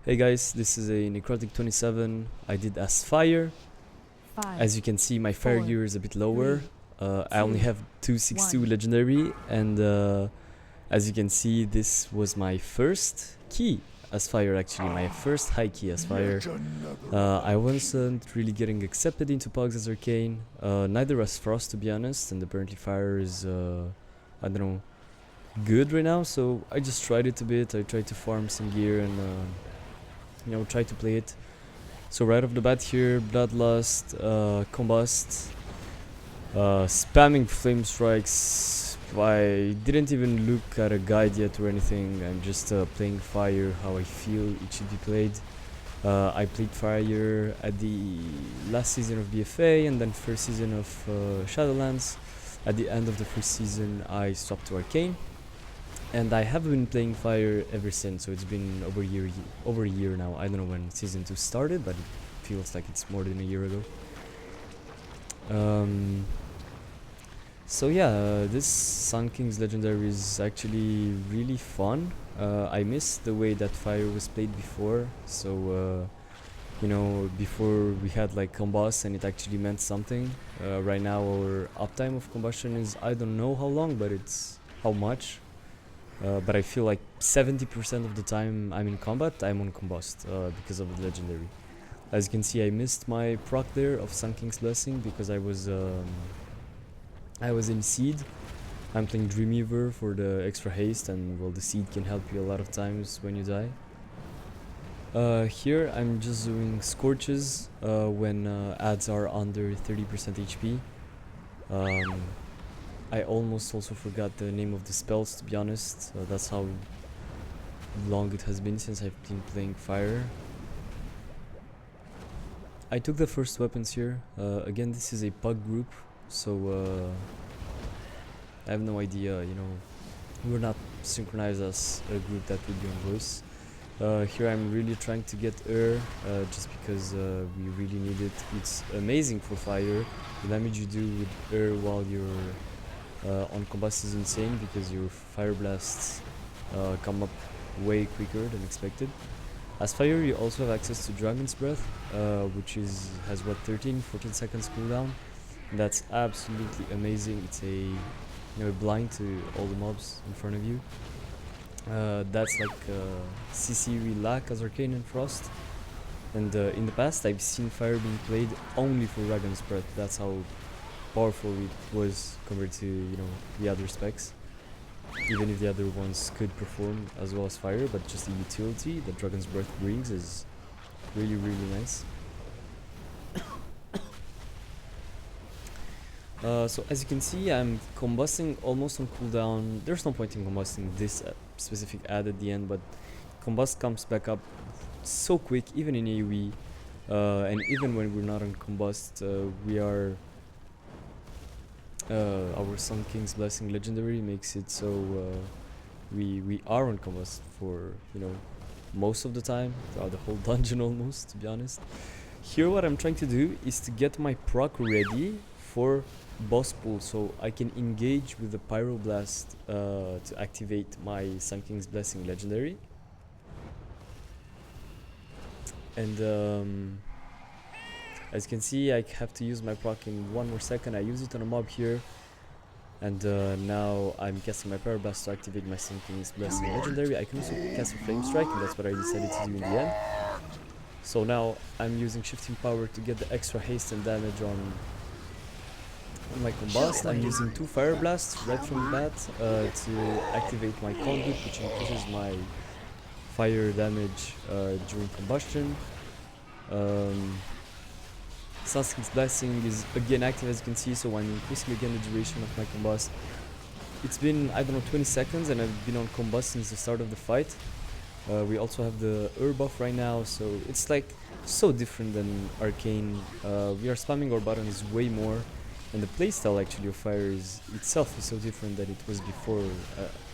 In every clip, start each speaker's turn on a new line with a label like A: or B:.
A: Hey guys, this is a Necrotic 27. I did as fire. As you can see, my fire gear is a bit lower. I only have 262 legendary, and as you can see, this was my first key as fire, actually, my first high key as fire. I wasn't really getting accepted into pugs as Arcane, neither as Frost, to be honest, and apparently fire is, I don't know, good right now, so I just tried it a bit. I tried to farm some gear and try to play it. So right off the bat here, Bloodlust, Combust, spamming Flame Strikes. I didn't even look at a guide yet or anything. I'm just playing fire how I feel it should be played. I played fire at the last season of BFA and then first season of Shadowlands. At the end of the first season I swapped to Arcane. And I have been playing fire ever since, so it's been over a year now. I don't know when season 2 started, but it feels like it's more than a year ago. So yeah, this Sun King's Legendary is actually really fun. I miss the way that fire was played before, so before we had like combust and it actually meant something. Right now our uptime of combustion is, I don't know how long, but it's how much. But I feel like 70% of the time I'm in combat, I'm on combust because of the legendary. As you can see, I missed my proc there of Sun King's Blessing because I was in Seed. I'm playing Dreamweaver for the extra haste, and well, the Seed can help you a lot of times when you die. Here I'm just doing Scorches when ads are under 30% HP. I almost also forgot the name of the spells, to be honest. That's how long it has been since I've been playing fire. I took the first weapons here. Again, this is a pug group, so I have no idea, we're not synchronized as a group that would be on voice. Here I'm really trying to get just because we really need it. It's amazing for fire. The damage you do with while you're on combust is insane because your fire blasts come up way quicker than expected. As fire, you also have access to Dragon's Breath, which has 13-14 seconds cooldown. And that's absolutely amazing. It's a blind to all the mobs in front of you. That's like CC we lack as Arcane and Frost. And in the past, I've seen fire being played only for Dragon's Breath. That's how powerful it was compared to the other specs, even if the other ones could perform as well as fire, but just the utility that Dragon's Breath brings is really nice. So as you can see, I'm combusting almost on cooldown. There's no point in combusting this specific ad at the end, but combust comes back up so quick, even in AoE, and even when we're not on combust, we are our Sun King's Blessing legendary makes it so we are on combust for most of the time, throughout the whole dungeon almost, to be honest. Here what I'm trying to do is to get my proc ready for boss pull, so I can engage with the Pyroblast to activate my Sun King's Blessing legendary. And as you can see, I have to use my proc in 1 more second. I use it on a mob here, and now I'm casting my Pyroblast to activate my Sun King's Blessing legendary. I can also cast a Flame Strike, and that's what I decided to do in the end. So now I'm using Shifting Power to get the extra haste and damage on my combust. I'm using 2 Fire Blasts right from the bat to activate my Conduit, which increases my fire damage during combustion. Sun King's Blessing is again active, as you can see, so I'm increasing again the duration of my combust. It's been, I don't know, 20 seconds and I've been on combust since the start of the fight. We also have the buff right now, so it's like so different than Arcane. We are spamming our buttons way more, and the playstyle actually of fire itself is so different than it was before.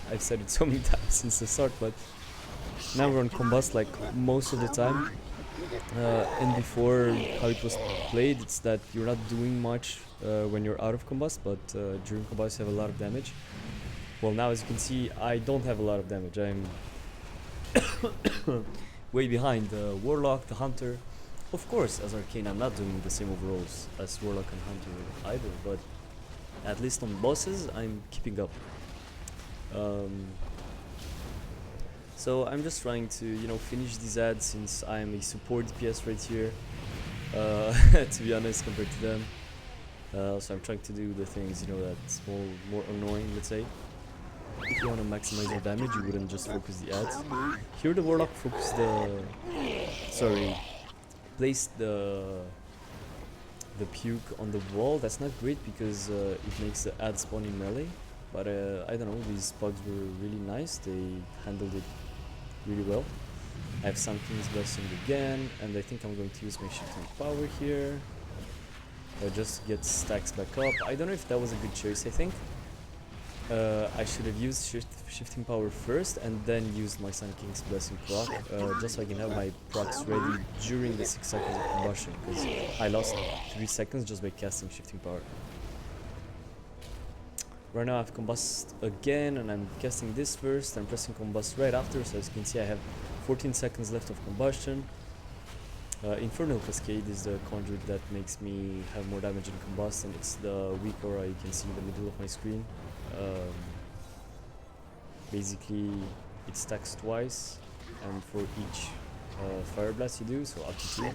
A: I've said it so many times since the start, but now we're on combust like most of the time. And before, how it was played, it's that you're not doing much when you're out of combust, but during combust you have a lot of damage. Well, now as you can see, I don't have a lot of damage. I'm way behind the Warlock, the Hunter. Of course, as Arcane, I'm not doing the same overalls as Warlock and Hunter either, but at least on bosses, I'm keeping up. So I'm just trying to, you know, finish these ads since I'm a support DPS right here, to be honest, compared to them. So I'm trying to do the things, you know, that's more annoying, let's say. If you want to maximize your damage, you wouldn't just focus the ads. Here the Warlock focused placed the puke on the wall. That's not great because it makes the ad spawn in melee. But I don't know, these pugs were really nice. They handled it really well. I have Sun King's Blessing again, and I think I'm going to use my shifting power here. Just get stacks back up. I don't know if that was a good choice. I think I should have used shifting power first and then used my Sun King's Blessing proc, just so I can have my procs ready during the 6 seconds of combustion, because I lost 3 seconds just by casting shifting power. Right now I've combust again and I'm casting this first. I'm pressing combust right after, so as you can see I have 14 seconds left of combustion. Infernal Cascade is the conduit that makes me have more damage in combust, and it's the weak aura you can see in the middle of my screen. Basically it stacks twice, and for each fire blast you do, so up to 2,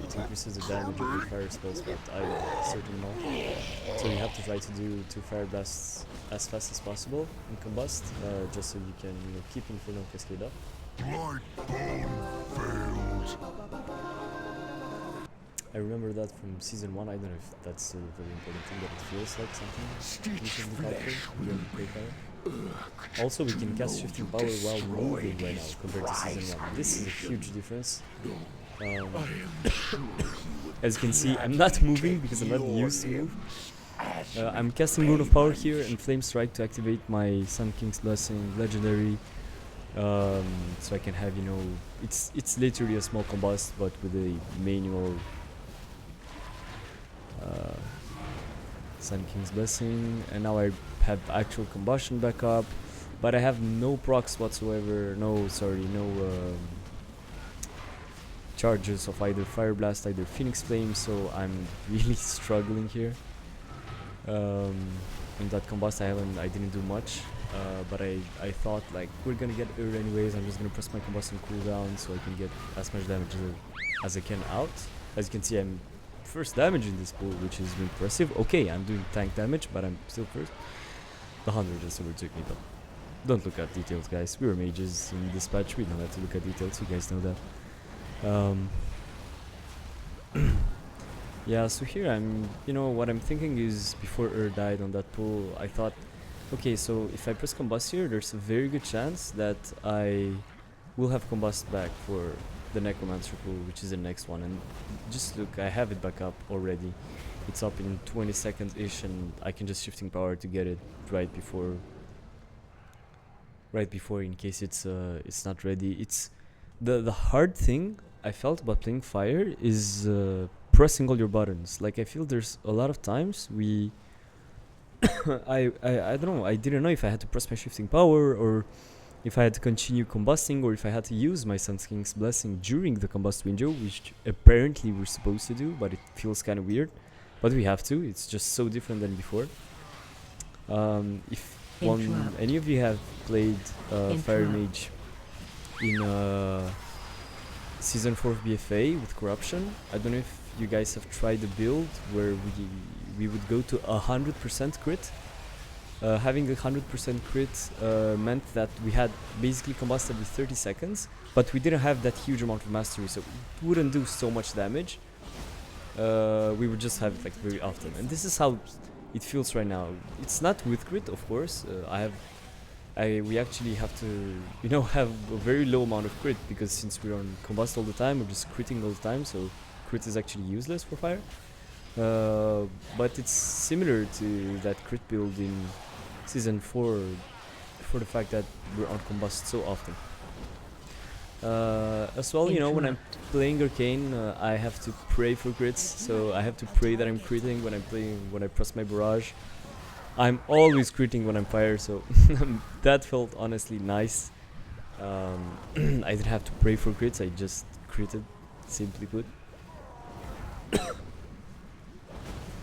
A: it increases the damage of your fire spells, but I certain not. So you have to try to do 2 fire blasts as fast as possible in combust, just so you can, you know, keep Infernal Cascade up. I remember that from season 1. I don't know if that's still a very important thing, but it feels like something we can look out for during Playfire. Also, we can cast shifting power while moving right now compared to season 1. This is a huge difference. As you can see, I'm not moving because I'm not used to move. I'm casting Rune of Power here and Flame Strike to activate my Sun King's Blessing legendary. So I can have, you know, it's literally a small combust, but with a manual Sun King's Blessing, and now I have actual combustion back up, but I have no procs whatsoever, no charges of either Fire Blast, either Phoenix Flame, so I'm really struggling here. In that combust I didn't do much, but I thought like we're gonna get Ur anyways. I'm just gonna press my combustion cooldown so I can get as much damage as I can out. As you can see, I'm first damage in this pool, which is impressive. Okay, I'm doing tank damage, but I'm still first. The 100 just overtook me, but don't look at details, guys. We were mages in this patch, we don't have to look at details, you guys know that. Yeah, so here I'm, you know, what I'm thinking is, before Ur died on that pool, I thought, okay, so if I press combust here, there's a very good chance that I will have combust back for the Necromancer pool, which is the next one. And just look, I have it back up already. It's up in 20 seconds-ish, and I can just shifting power to get it right before in case it's not ready. It's the hard thing I felt about playing Fire is pressing all your buttons. Like, I feel there's a lot of times we I don't know, I didn't know if I had to press my shifting power, or if I had to continue combusting, or if I had to use my Sun King's Blessing during the combust window, which apparently we're supposed to do, but it feels kind of weird. But we have to, it's just so different than before. If any of you have played Fire Mage in Season 4 of BFA with Corruption, I don't know if you guys have tried the build where we would go to 100% crit. Having the 100% crit meant that we had basically combust every 30 seconds, but we didn't have that huge amount of mastery, so it wouldn't do so much damage. We would just have it like very often, and this is how it feels right now. It's not with crit, of course. We actually have to, you know, have a very low amount of crit, because since we're on combust all the time, we're just critting all the time, so crit is actually useless for Fire. But it's similar to that crit build in Season 4 for the fact that we're on combust so often. As well, you know, when I'm playing Arcane, I have to pray for crits, so I have to pray that I'm critting when I press my barrage. I'm always critting when I'm Fire, so that felt honestly nice. I didn't have to pray for crits, I just critted, simply put.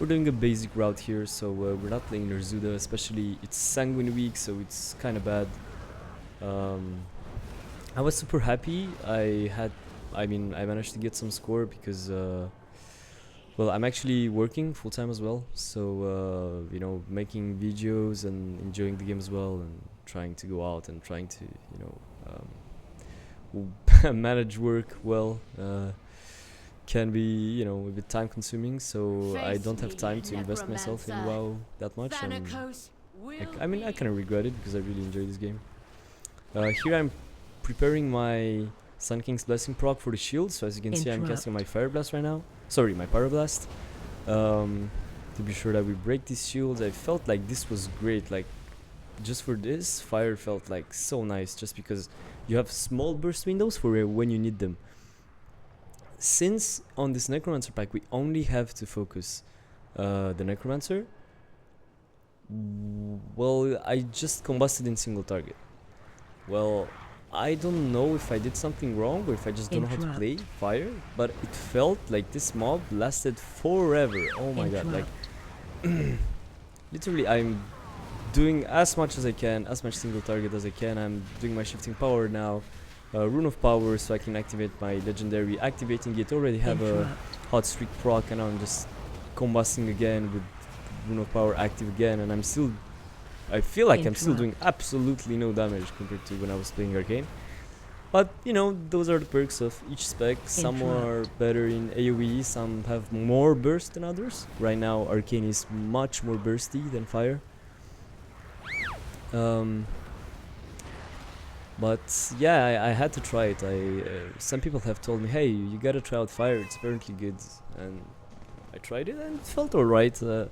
A: We're doing a basic route here, so we're not playing Nerzuda, especially it's Sanguine week, so it's kind of bad. I was super happy. I managed to get some score because, well, I'm actually working full time as well. So, you know, making videos and enjoying the game as well, and trying to go out and trying to, you know, manage work well. Can be, you know, a bit time consuming, so I don't have time to invest myself in WoW that much, and I mean I kind of regret it because I really enjoy this game. Here I'm preparing my Sun King's Blessing proc for the shield, so as you can see I'm casting my Fire Blast right now, sorry, my Pyro Blast, to be sure that we break these shields. I felt like this was great, like just for this, Fire felt like so nice, just because you have small burst windows for when you need them. Since on this Necromancer pack we only have to focus the Necromancer, well, I just combusted in single target. Well, I don't know if I did something wrong or if I just don't know how to play fire, but it felt like this mob lasted forever. Oh my god, like literally I'm doing as much as I can, as much single target as I can. I'm doing my shifting power now. Rune of Power, so I can activate my legendary. Activating it, already have a hot streak proc, and I'm just combusting again with Rune of Power active again, and I feel like I'm still doing absolutely no damage compared to when I was playing Arcane. But you know, those are the perks of each spec. Some are better in AoE, some have more burst than others. Right now Arcane is much more bursty than Fire. But yeah, I had to try it. Some people have told me, hey, you gotta try out Fire, it's apparently good, and I tried it and it felt alright. You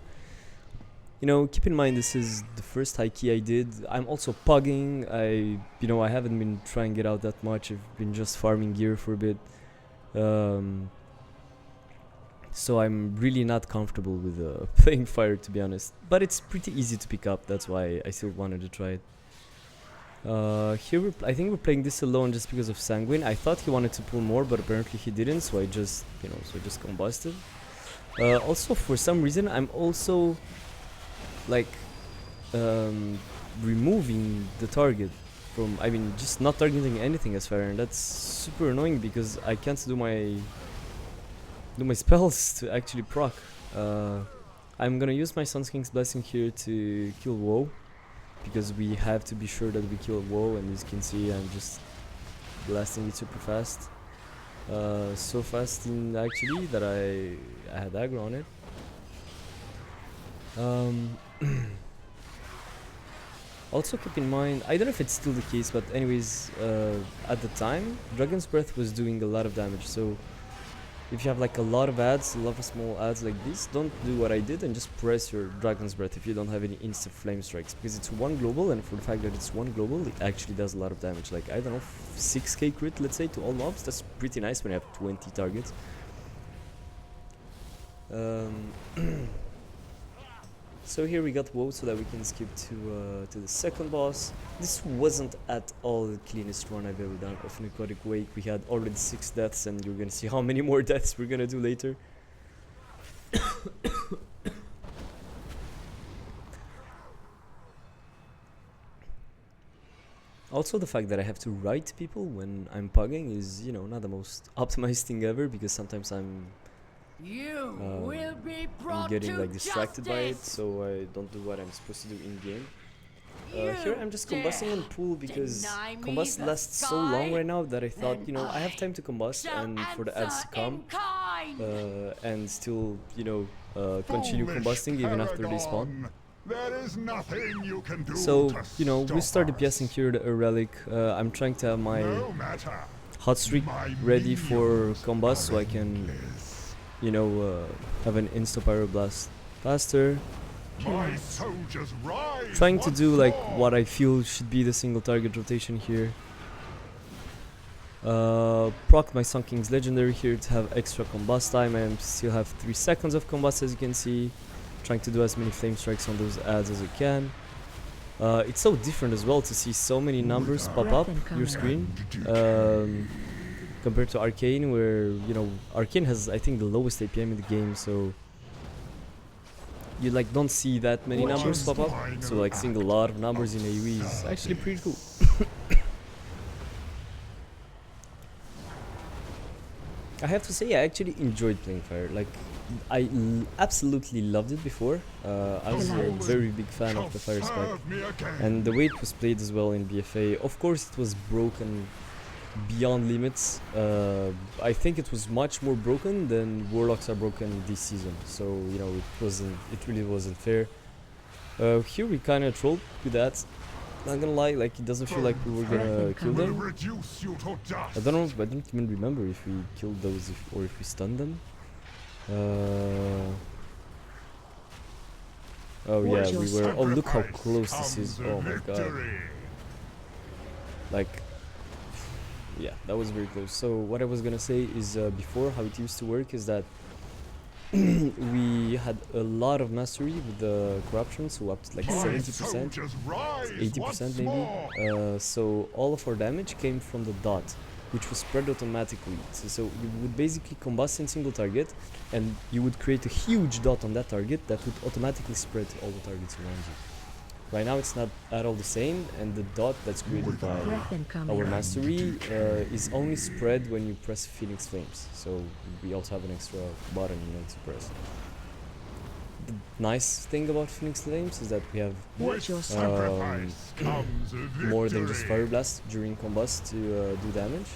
A: know, keep in mind this is the first high key I did. I'm also pugging. I haven't been trying it out that much. I've been just farming gear for a bit. So I'm really not comfortable with playing Fire, to be honest. But it's pretty easy to pick up, that's why I still wanted to try it. Here I think we're playing this alone just because of Sanguine. I thought he wanted to pull more, but apparently he didn't, so I just combusted. Also, for some reason, I'm also like removing the target from, just not targeting anything as Fire, and that's super annoying because I can't do my spells to actually proc. I'm gonna use my Sun King's Blessing here to kill WoW, because we have to be sure that we kill WoW, and as you can see I'm just blasting it super fast. So fast actually that I had aggro on it. Also keep in mind, I don't know if it's still the case, but anyways, at the time Dragon's Breath was doing a lot of damage, so if you have like a lot of ads, a lot of small ads like this, don't do what I did and just press your Dragon's Breath if you don't have any insta flame strikes, because it's one global, and for the fact that it's one global, it actually does a lot of damage. Like, I don't know, 6k crit, let's say, to all mobs. That's pretty nice when you have 20 targets. So here we got WoW so that we can skip to the second boss. This wasn't at all the cleanest run I've ever done of Necrotic Wake. We had already 6 deaths, and you're gonna see how many more deaths we're gonna do later. Also, the fact that I have to write people when I'm pugging is, you know, not the most optimized thing ever, because sometimes I'm getting like distracted by it, so I don't do what I'm supposed to do in game. Here I'm just combusting on pool because combust lasts so long right now that I thought, you know, I have time to combust and for the ads to come and still, you know, continue combusting even after they spawn.
B: There is nothing you can do.
A: So, you know, we started DPSing here a relic. I'm trying to have my hot streak ready for combust so I can, you know, have an insta pyroblast faster. Trying to do like what I feel should be the single target rotation here. Proc my Sun King's Legendary here to have extra combust time. I still have 3 seconds of combust, as you can see. Trying to do as many flame strikes on those ads as I can. It's so different as well to see so many numbers pop up your screen compared to Arcane, where you know Arcane has I think the lowest APM in the game, so you like don't see that many numbers pop up. So like seeing a lot of numbers in AoE is actually pretty cool. I have to say I actually enjoyed playing Fire. Like I absolutely loved it before. I was a very big fan of the Fire spec, and the way it was played as well in BFA. Of course, it was broken beyond limits. I think it was much more broken than Warlocks are broken this season. So you know it really wasn't fair. Here we kind of trolled with that. Not gonna lie, like it doesn't feel like we were gonna kill them. I don't know. I don't even remember if we killed those or if we stunned them. Oh yeah, we were. Oh, look how close this is. Oh my god. Like, yeah, that was very close. So what I was gonna say is before how it used to work is that we had a lot of mastery with the corruption, so up to like 70%, 80% maybe. So all of our damage came from the dot, which was spread automatically. So you would basically combust in single target, and you would create a huge dot on that target that would automatically spread to all the targets around you. Right now it's not at all the same, and the dot that's created by our mastery is only spread when you press Phoenix Flames. So we also have an extra button to press. The nice thing about Phoenix Flames is that we have more than just Fire Blast during combust to do damage.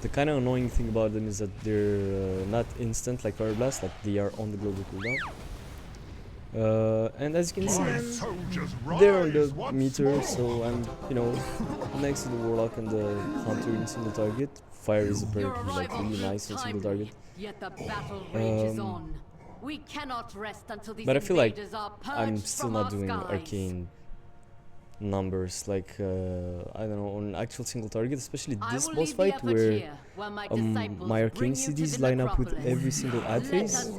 A: The kind of annoying thing about them is that they're not instant like Fire Blast, like they are on the global cooldown. And as you can see, they're on the meter, so I'm, you know, next to the Warlock and the Hunter in single target. Fire is apparently like really nice in single target. But I feel like I'm still not doing Arcane numbers, like, I don't know, on actual single target, especially this boss fight where my Arcane CDs line up with every single ad phase.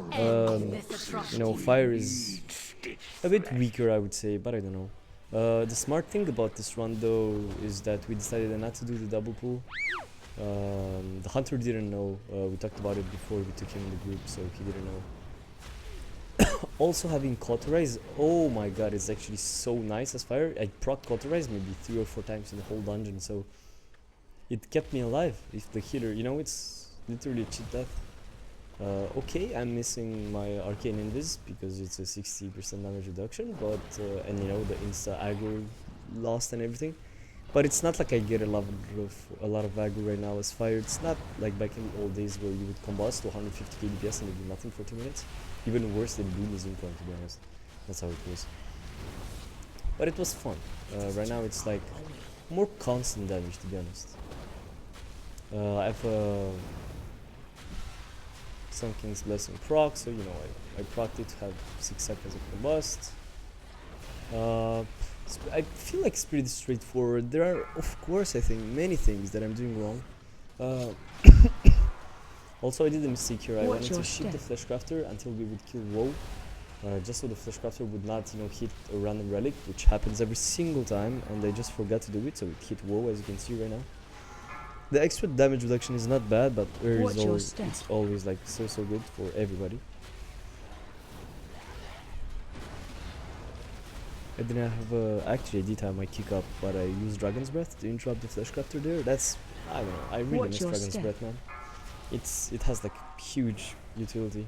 A: You know, Fire is a bit weaker, I would say, but I don't know. The smart thing about this run though is that we decided not to do the double pull. The Hunter didn't know, we talked about it before we took him in the group, so he didn't know. Also having Cauterize, oh my god, it's actually so nice as Fire. I proc Cauterize maybe 3 or 4 times in the whole dungeon, so it kept me alive. If the healer, you know, it's literally a cheat death. Okay, I'm missing my Arcane Invis because it's a 60% damage reduction, but and you know the insta aggro lost and everything. But it's not like I get a lot of aggro right now as Fire. It's not like back in the old days where you would combust to 150 kDPS and do nothing for 2 minutes. Even worse than Doom is in point, to be honest. That's how it was. But it was fun. Right now it's like more constant damage, to be honest. I have Sun King's Blessing proc, so you know I procced it to have 6 seconds of combust. I feel like it's pretty straightforward. There are, of course, I think many things that I'm doing wrong. Also, I did a mistake here. I wanted to ship the Fleshcrafter until we would kill WoW, just so the Fleshcrafter would not, you know, hit a random relic, which happens every single time, and I just forgot to do it, so it hit WoW, as you can see right now. The extra damage reduction is not bad, but it's always like so good for everybody. I didn't have actually I did have my kick up, but I used Dragon's Breath to interrupt the Fleshcrafter there. That's, I don't know, I really miss Dragon's Breath, man. It has like huge utility.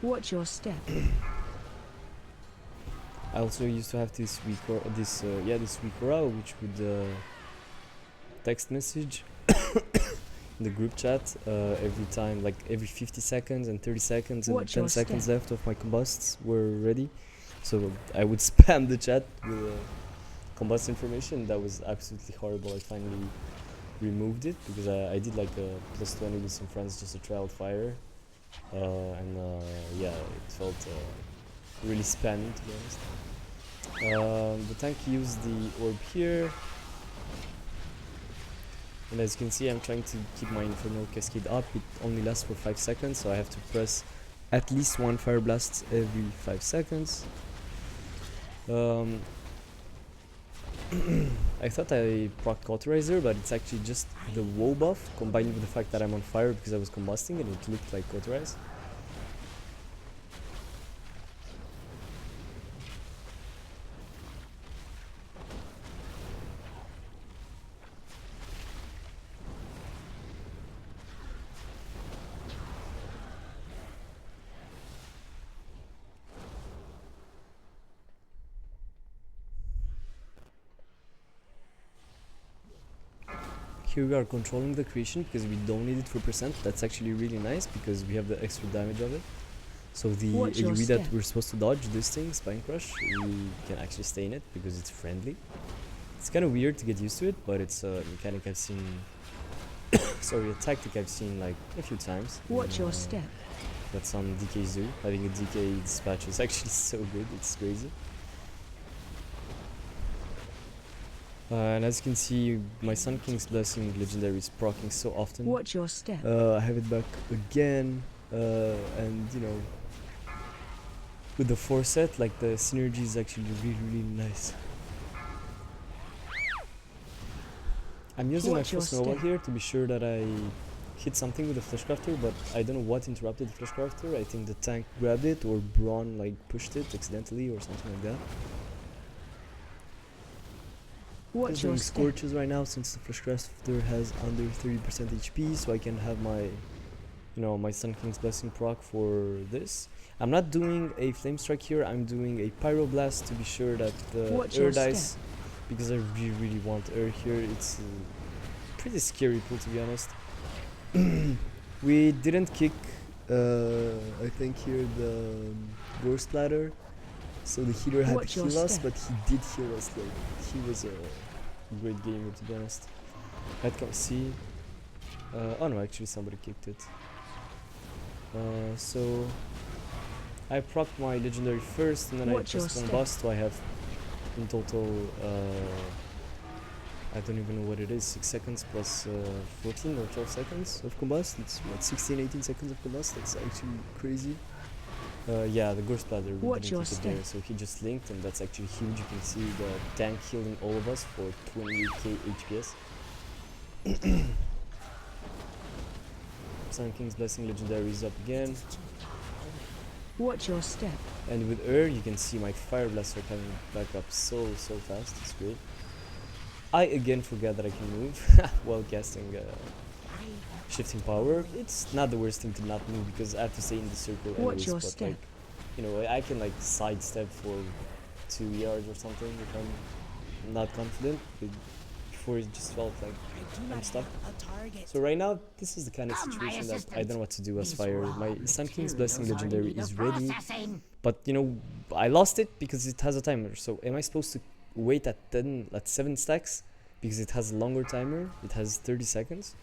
C: Watch your step.
A: I also used to have this weak aura, which would text message in the group chat every time, like every 50 seconds and 30 seconds and 10 seconds left of my combusts were ready. So I would spam the chat with combust information. That was absolutely horrible. I finally removed it because I did like a +20 with some friends just to try out Fire. Yeah, it felt really spammy, to be honest. The tank used the orb here. And as you can see, I'm trying to keep my Infernal Cascade up. It only lasts for 5 seconds, so I have to press at least 1 Fire Blast every 5 seconds. I thought I procced Cauterizer, but it's actually just the woe buff combined with the fact that I'm on fire because I was combusting and it looked like Cauterize. Here we are controlling the creation because we don't need it for percent. That's actually really nice because we have the extra damage of it. So the AoE that we're supposed to dodge, this thing, Spine Crush, we can actually stay in it because it's friendly. It's kind of weird to get used to it, but it's a mechanic I've seen, sorry, a tactic I've seen like a few times.
C: Watch your step.
A: That some DKs do. Having a DK dispatch is actually so good, it's crazy. And as you can see, my Sun King's Blessing legendary is proccing so often.
C: Watch your step.
A: I have it back again, and you know, with the 4 set, like the synergy is actually really nice. I'm using my first snowball here to be sure that I hit something with the Fleshcrafter, but I don't know what interrupted the Fleshcrafter. I think the tank grabbed it or Braun like pushed it accidentally or something like that.
C: Watch your
A: Scorches right now since the Fleshcrafter has under 30% HP, so I can have my, you know, my Sun King's Blessing proc for this. I'm not doing a Flame Strike here. I'm doing a Pyroblast to be sure that the Air dies, because I really want Air here. It's a pretty scary pull, to be honest. We didn't kick, I think here the Gore Splatter. So the healer had to heal us, but he did heal us. Like, he was a great gamer, to be honest. I'd come see. Oh no, actually somebody kicked it. So I procced my legendary first, and then I pressed one bust, so I have in total, I don't even know what it is, 6 seconds plus 14 or 12 seconds of combust. It's what, 16-18 seconds of combust. That's actually crazy. Yeah, the Gore Splatter didn't keep it there, so he just linked, and that's actually huge. You can see the tank healing all of us for 28k HPS. Sun King's Blessing legendary is up again.
C: Watch your step.
A: And with Ur, you can see my Fire Blaster coming back up so fast. It's great. I again forgot that I can move while casting Shifting Power. It's not the worst thing to not move because I have to stay in the circle anyways, but like, you know, I can like sidestep for 2 yards or something if I'm not confident, but before it just felt like I'm stuck. So right now, this is the kind of situation that I don't know what to do as Fire. My Sun King's Blessing legendary is ready, but you know, I lost it because it has a timer. So am I supposed to wait at 7 stacks because it has a longer timer? It has 30 seconds.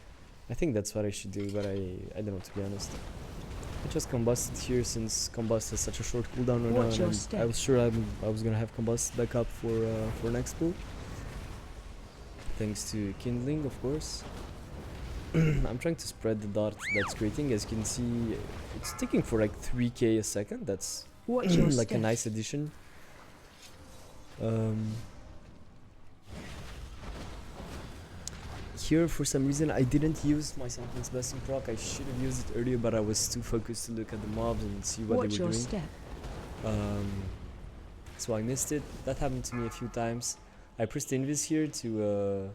A: I think that's what I should do, but I don't know, to be honest. I just combusted here since combust has such a short cooldown right now, and I was sure I was gonna have combust back up for next pool. Thanks to kindling, of course. I'm trying to spread the dot that's creating. As you can see, it's ticking for like 3k a second. That's like a nice addition. Here, for some reason, I didn't use my Sun King's Blessing proc. I should have used it earlier, but I was too focused to look at the mobs and see what they were doing. So I missed it. That happened to me a few times. I pressed Invis here to,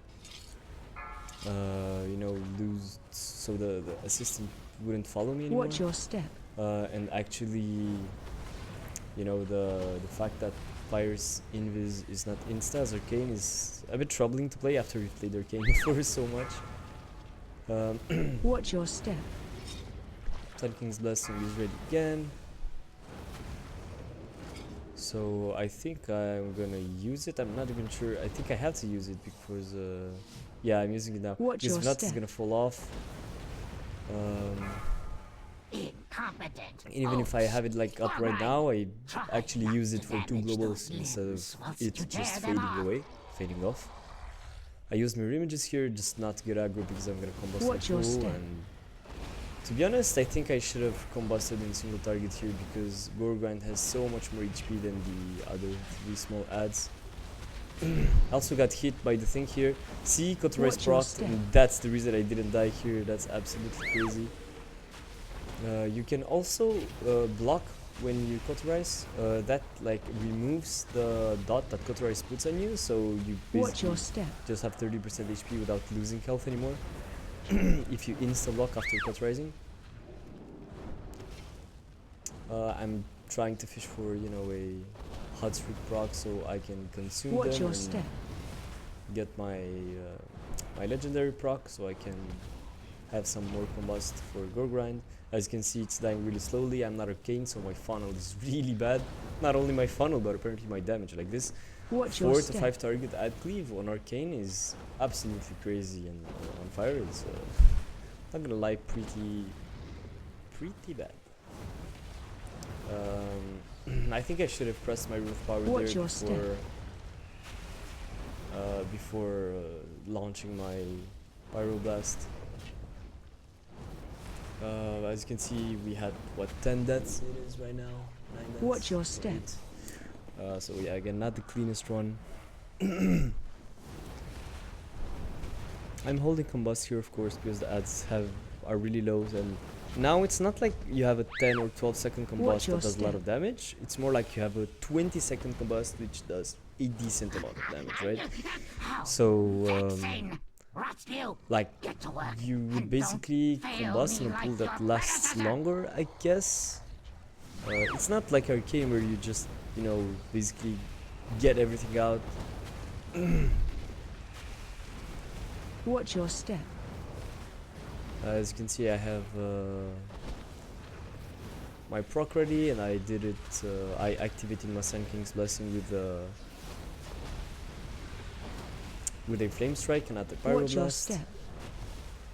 A: you know, lose, so the assistant wouldn't follow me anymore.
C: Watch your step.
A: And actually, you know, the fact that Fire's Invis is not insta as Arcane is a bit troubling to play after we've played Arcane before so much.
C: Watch your step.
A: Sun King's Blessing is ready again. So I think I'm gonna use it. I'm not even sure. I think I have to use it because yeah, I'm using it now. Because if not, it's gonna fall off. Even if I have it like up right now, I actually use it for 2 globals instead of it just fading off. I use mirror images here just not to get aggro because I'm gonna combust
C: Watch
A: in
C: your
A: full,
C: step.
A: and to be honest, I think I should have combusted in single target here because Gorgrind has so much more HP than the other 3 small adds. Also got hit by the thing here. See, Cauterize
C: Watch your
A: proc,
C: step.
A: and that's the reason I didn't die here. That's absolutely crazy. You can also block when you Cauterize. That like removes the dot that Cauterize puts on you, so you
C: Watch your
A: basically
C: step.
A: just have 30% HP without losing health anymore. If you insta-block after Cauterizing. I'm trying to fish for, you know, a hot streak proc so I can consume
C: Watch
A: them
C: your
A: and
C: step.
A: get my my legendary proc so I can have some more combust for Gorgrind. As you can see, it's dying really slowly. I'm not Arcane, so my funnel is really bad. Not only my funnel, but apparently my damage. Like this
C: Watch
A: 4
C: your
A: to
C: step.
A: 5 target ad cleave on Arcane is absolutely crazy, and on fire is not gonna lie, pretty bad. I think I should have pressed my Rune of Power
C: Watch
A: there
C: your step.
A: before launching my Pyroblast. As you can see, we had what, 10 deaths it is right now, 9 deaths.
C: Watch your step.
A: 8. So yeah, again, not the cleanest run. I'm holding combust here, of course, because the ads are really low, and now it's not like you have a 10 or 12 second combust
C: your
A: that does a lot
C: step.
A: of damage. It's more like you have a 20 second combust which does a decent amount of damage, right? So like you would basically combust in a pool that lasts longer, I guess. It's not like Arcane where you just, you know, basically get everything out.
C: Watch your step.
A: As you can see, I have my proc ready, and I did it. I activated my Sun King's Blessing with a Flame Strike and at the
C: Watch your
A: Pyroblast.
C: step.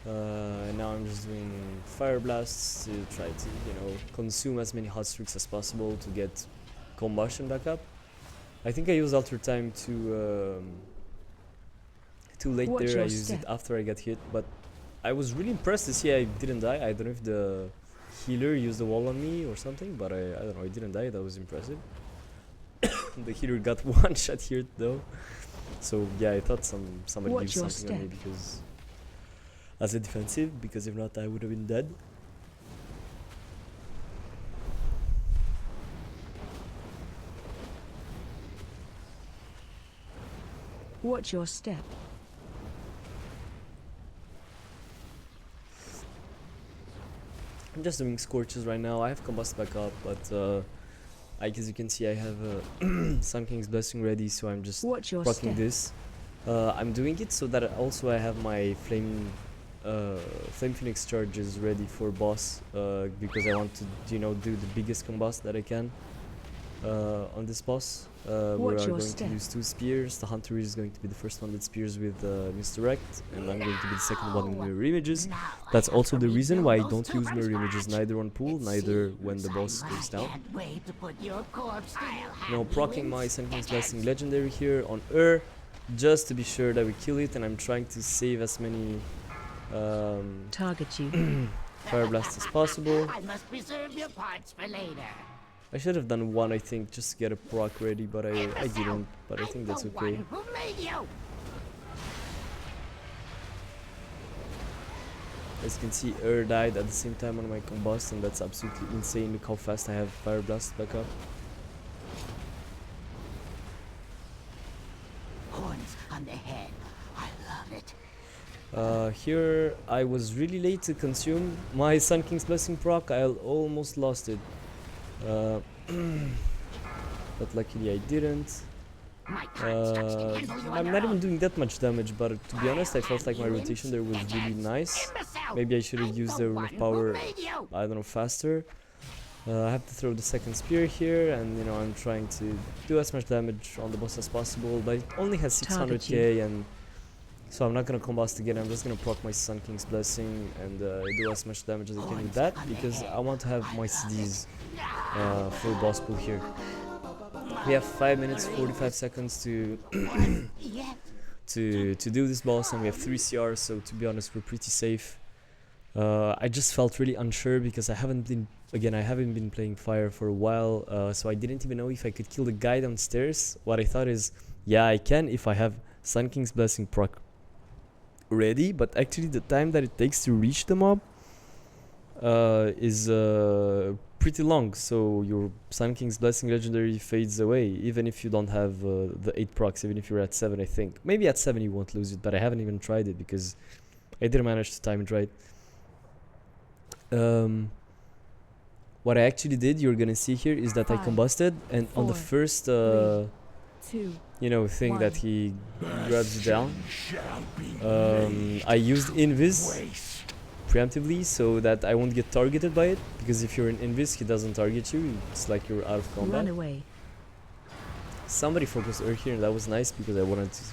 A: And now I'm just doing Fire Blasts to try to, you know, consume as many hot streaks as possible to get combustion back up. I think I used Alter Time too late
C: Watch
A: there. I
C: your
A: used it
C: step.
A: after I got hit, but I was really impressed to see I didn't die. I don't know if the healer used the wall on me or something, but I don't know, I didn't die. That was impressive. The healer got one shot here though. So yeah, I thought somebody
C: Watch
A: used
C: your
A: something on me
C: step.
A: because as a defensive, because if not I would have been dead.
C: Watch your step.
A: I'm just doing scorches right now. I have combust back up, but as you can see, I have Sun King's Blessing ready, so I'm just
C: Watch your
A: proccing
C: step.
A: this. I'm doing it so that also I have my Flame Phoenix charges ready for boss, because I want to, you know, do the biggest combust that I can on this boss. We are
C: Watch your
A: going
C: step.
A: to use 2 spears. The hunter is going to be the first one that spears with misdirect, and I'm going to be the second one with mirror images. That's also the reason why I don't use mirror images neither on pool, neither when the boss goes down. Now proccing my Sun King's Blessing legendary here on just to be sure that we kill it, and I'm trying to save as many
C: Target you.
A: Fire Blasts as possible.
D: I must preserve your parts for later.
A: I should have done one, I think, just to get a proc ready, but I didn't, but I think that's okay.
D: Who made you?
A: As you can see, died at the same time on my combust, and that's absolutely insane. Look how fast I have Fire Blast back up.
D: Horns on the head. I love it.
A: Here I was really late to consume my Sun King's Blessing proc. I almost lost it, but luckily I didn't.
D: My cards touch the handle you
A: I'm not even doing that much damage, but to be honest, I felt like my rotation there was really nice. Maybe I should have used the Rune of Power, I don't know, faster. I have to throw the second spear here, and you know, I'm trying to do as much damage on the boss as possible, but it only has 600k, and so I'm not gonna combust again. I'm just gonna proc my Sun King's Blessing and do as much damage as I can with that, because I want to have my CDs for boss pool here. We have 5 minutes 45 seconds to to do this boss, and we have 3 CRs, so to be honest, we're pretty safe. I just felt really unsure because I haven't been playing fire for a while, so I didn't even know if I could kill the guy downstairs. What I thought is, yeah, I can if I have Sun King's Blessing proc ready, but actually the time that it takes to reach the mob is pretty long, so your Sun King's Blessing legendary fades away, even if you don't have the 8 procs, even if you're at 7, I think. Maybe at 7 you won't lose it, but I haven't even tried it because I didn't manage to time it right. What I actually did, you're gonna see here, is that I combusted, and on the first you know, thing that he grabs you down, I used invis preemptively so that I won't get targeted by it, because if you're in invis he doesn't target you, it's like you're out of combat.
C: Run away.
A: Somebody focused Earth here, and that was nice because I wanted to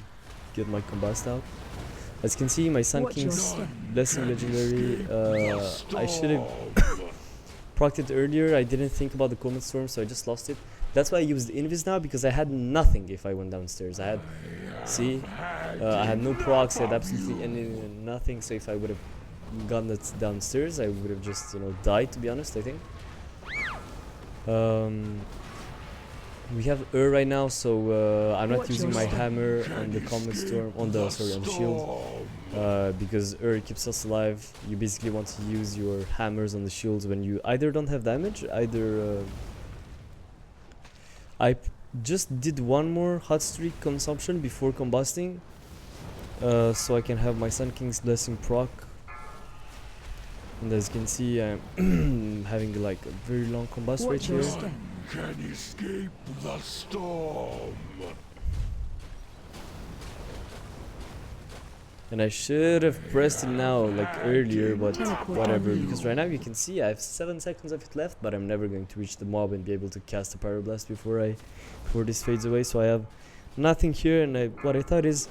A: get my combust out. As you can see, my Sun King's Blessing legendary, I should have procced it earlier. I didn't think about the Comet Storm, so I just lost it. That's why I used invis now, because I had nothing if I went downstairs. I had, see, I had no procs, I had absolutely nothing, so if I would have gotten it downstairs, I would have just, you know, died, to be honest, I think. We have right now, so I'm not using my hammer on the Comet Storm, on the shield, because keeps us alive. You basically want to use your hammers on the shields when you either don't have damage, either I just did one more hot streak consumption before combusting, so I can have my Sun King's Blessing proc. And as you can see, I'm having like a very long combust right here.
B: Can escape the storm.
A: And I should have pressed it now, like earlier, but whatever, because right now you can see I have 7 seconds of it left, but I'm never going to reach the mob and be able to cast a Pyroblast before this fades away, so I have nothing here, and what I thought is,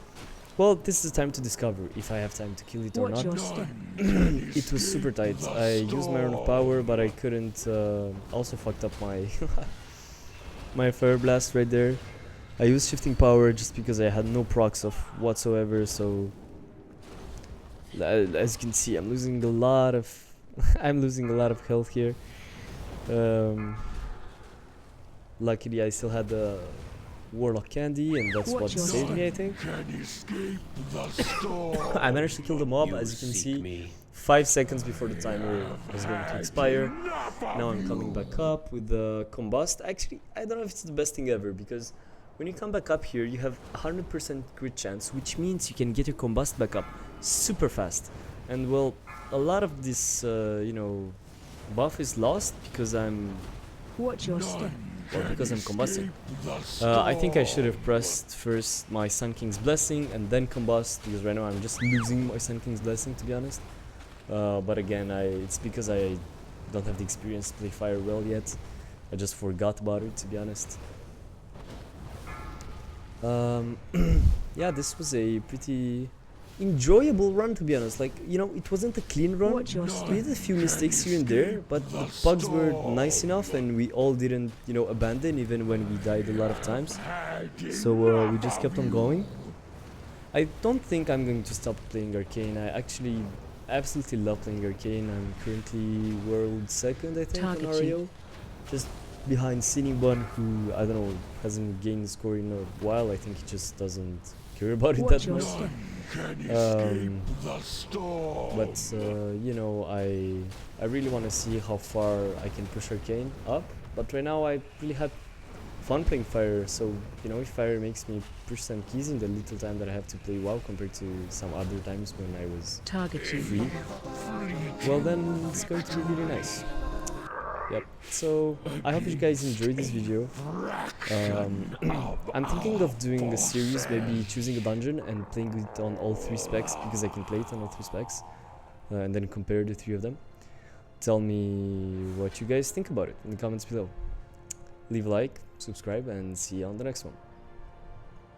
A: well, this is the time to discover if I have time to kill it or not. It was super tight. I used my Rune of Power, but I couldn't, also fucked up my my Fire Blast right there. I used Shifting Power just because I had no procs of whatsoever, so as you can see, I'm losing a lot of I'm losing a lot of health here. Luckily I still had the Warlock Candy, and that's what saved me, I think. I managed to kill the mob, as you can see, 5 seconds before the timer was going to expire. Now I'm coming back up with the combust. Actually, I don't know if it's the best thing ever, because when you come back up here, you have 100% crit chance, which means you can get your combust back up super fast. And well, a lot of this, you know, buff is lost because I'm...
C: Watch your step.
A: Well, because I'm combusting. I think I should have pressed first my Sun King's Blessing and then combust, because right now I'm just losing my Sun King's Blessing, to be honest. But again, it's because I don't have the experience to play fire well yet. I just forgot about it, to be honest. Yeah, this was a pretty enjoyable run, to be honest. Like, you know, it wasn't a clean run. We did a few mistakes here and there, but the pugs were nice enough, and we all didn't, you know, abandon even when we died a lot of times. So we just kept on going. I don't think I'm going to stop playing Arcane. I actually absolutely love playing Arcane. I'm currently world 2nd, I think, on RAO, just behind Sinibun, who, I don't know, hasn't gained score in a while. I think he just doesn't care about it that much. But you know, I really want to see how far I can push Arcane up. But right now I really had fun playing fire, so you know, if fire makes me push some keys in the little time that I have to play WoW compared to some other times when I was free, well then it's going to be really nice. Yep, so I hope you guys enjoyed this video. I'm thinking of doing a series, maybe choosing a dungeon and playing it on all 3 specs, because I can play it on all 3 specs, and then compare the 3 of them. Tell me what you guys think about it in the comments below. Leave a like, subscribe, and see you on the next one.